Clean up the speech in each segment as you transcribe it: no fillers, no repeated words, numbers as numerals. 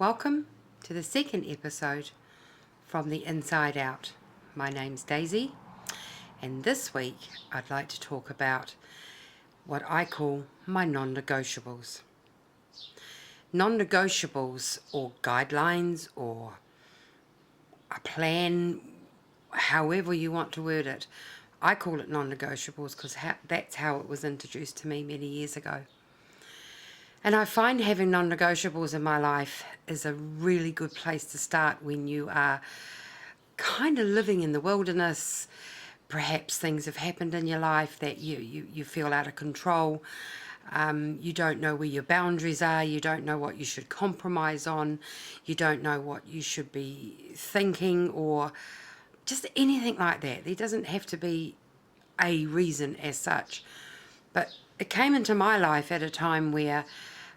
Welcome to the second episode from the Inside Out. My name's Daisy, and this week I'd like to talk about what I call my non-negotiables. Non-negotiables, or guidelines, or a plan, however you want to word it. I call it non-negotiables because that's how it was introduced to me many years ago. And I find having non-negotiables in my life is a really good place to start when you are kind of living in the wilderness. Perhaps things have happened in your life that you feel out of control. You don't know where your boundaries are. You don't know what you should compromise on. You don't know what you should be thinking or just anything like that. There doesn't have to be a reason as such. But it came into my life at a time where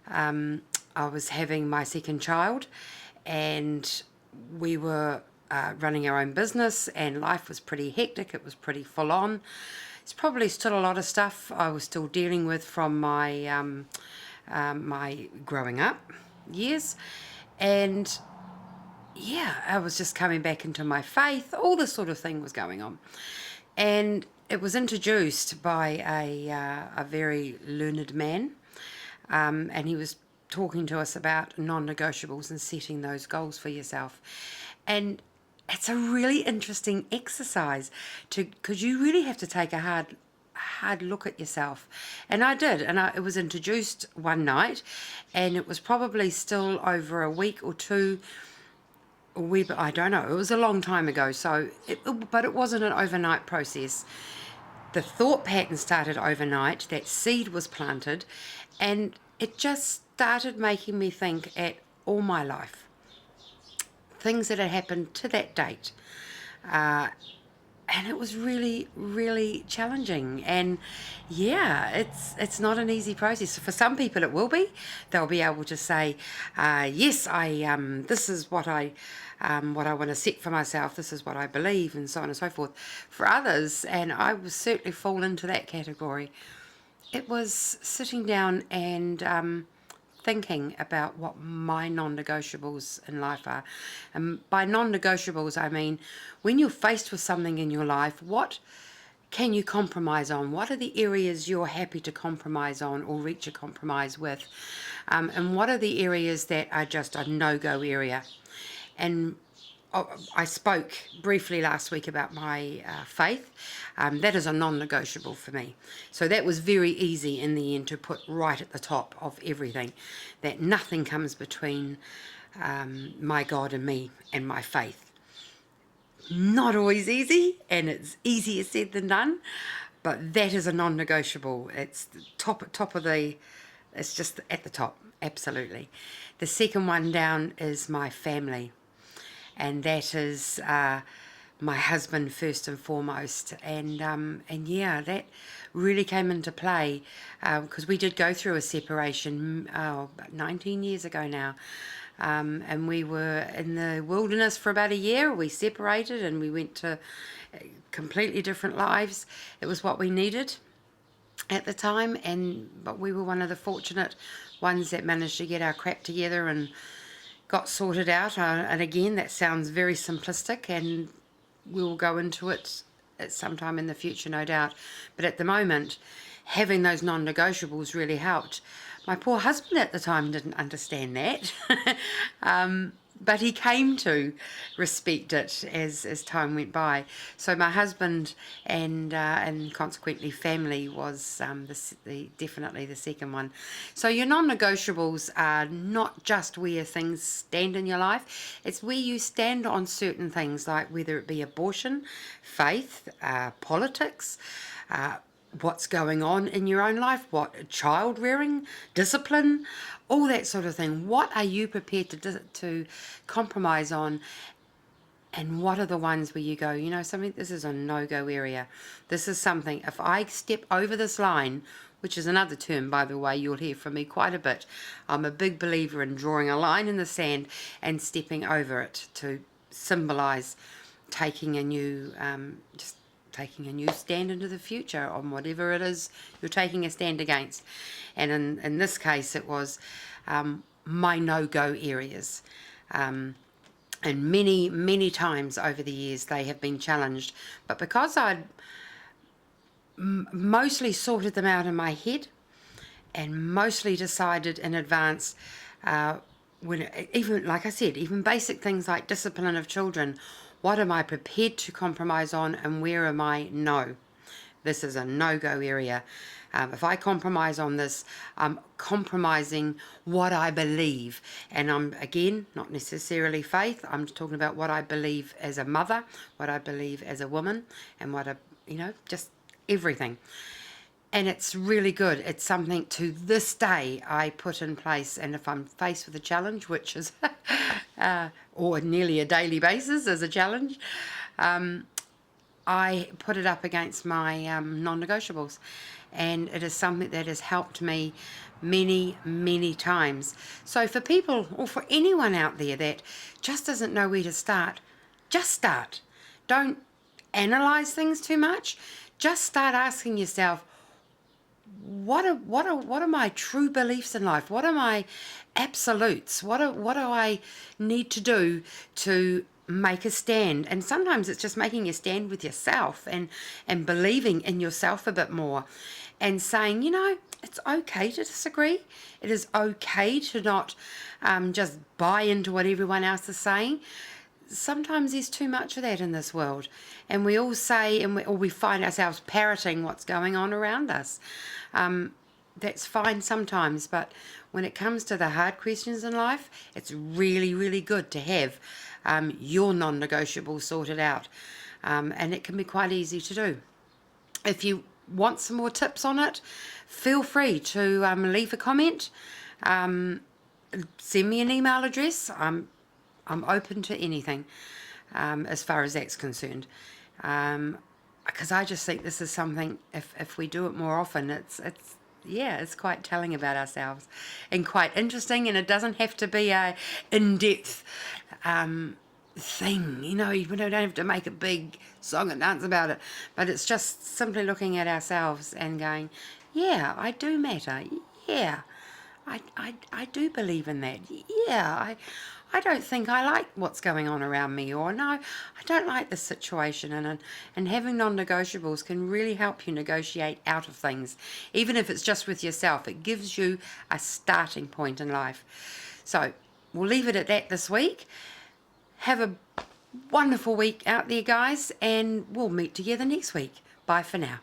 I was having my second child, and we were running our own business, and life was pretty hectic. It was pretty full on. It's probably still a lot of stuff I was still dealing with from my my growing up years, and yeah, I was just coming back into my faith. All this sort of thing was going on, and it was introduced by a very learned man, and he was talking to us about non-negotiables and setting those goals for yourself. And it's a really interesting exercise because you really have to take a hard look at yourself. And I did, and it was introduced one night, and it was probably still over a week or two. I don't know, it was a long time ago, but it wasn't an overnight process. The thought pattern started overnight, that seed was planted, and it just started making me think at all my life, things that had happened to that date. And it was really, really challenging. And yeah, it's not an easy process. For some people it will be. They'll be able to say, yes, this is what I want to set for myself, this is what I believe, and so on and so forth. For others, and I would certainly fall into that category, it was sitting down and thinking about what my non-negotiables in life are. And by non-negotiables, I mean, when you're faced with something in your life, what can you compromise on? What are the areas you're happy to compromise on or reach a compromise with? And what are the areas that are just a no-go area? And I spoke briefly last week about my faith. That is a non-negotiable for me. So that was very easy in the end to put right at the top of everything, that nothing comes between my God and me and my faith. Not always easy, and it's easier said than done, but that is a non-negotiable. It's the top of the, it's just at the top, absolutely. The second one down is my family. And that is my husband first and foremost, and yeah, that really came into play because we did go through a separation about 19 years ago now, and we were in the wilderness for about a year. We separated and we went to completely different lives. It was what we needed at the time, but we were one of the fortunate ones that managed to get our crap together and got sorted out, and again, that sounds very simplistic, and we'll go into it at some time in the future, no doubt. But at the moment, having those non-negotiables really helped. My poor husband at the time didn't understand that, but he came to respect it as time went by. So my husband and consequently family was definitely the second one. So your non-negotiables are not just where things stand in your life, it's where you stand on certain things, like whether it be abortion, faith, politics, what's going on in your own life, what child rearing, discipline, all that sort of thing. What are you prepared to compromise on, and what are the ones where you go, you know something, this is a no-go area. This is something, if I step over this line, which is another term, by the way, you'll hear from me quite a bit. I'm a big believer in drawing a line in the sand and stepping over it to symbolize taking a new taking a new stand into the future on whatever it is you're taking a stand against. And in this case, it was my no-go areas. And many, many times over the years they have been challenged. But because I'd mostly sorted them out in my head and mostly decided in advance, when even, like I said, even basic things like discipline of children, what am I prepared to compromise on and where am I no? This is a no-go area. If I compromise on this, I'm compromising what I believe. And I'm, again, not necessarily faith. I'm talking about what I believe as a mother, what I believe as a woman, and what I, just everything. And it's really good. It's something to this day I put in place. And if I'm faced with a challenge, which is, or nearly a daily basis as a challenge, I put it up against my non-negotiables, and it is something that has helped me many, many times. So for people, or for anyone out there that just doesn't know where to start, just start. Don't analyze things too much. Just start asking yourself, what are my true beliefs in life? What are my absolutes? What do I need to do to make a stand? And sometimes it's just making a stand with yourself and believing in yourself a bit more and saying, it's okay to disagree. It is okay to not just buy into what everyone else is saying. Sometimes there's too much of that in this world, and we all say, or we find ourselves parroting what's going on around us. That's fine sometimes, but when it comes to the hard questions in life, it's really, really good to have your non-negotiables sorted out, and it can be quite easy to do. If you want some more tips on it, feel free to leave a comment, send me an email address. I'm open to anything as far as that's concerned, because I just think this is something, if we do it more often, it's quite telling about ourselves and quite interesting, and it doesn't have to be a in-depth thing, we don't have to make a big song and dance about it, but it's just simply looking at ourselves and going, yeah, I do matter, yeah, I do believe in that, yeah, I don't think I like what's going on around me, or no, I don't like this situation, and having non-negotiables can really help you negotiate out of things, even if it's just with yourself. It gives you a starting point in life. So we'll leave it at that this week. Have a wonderful week out there, guys, and we'll meet together next week. Bye for now.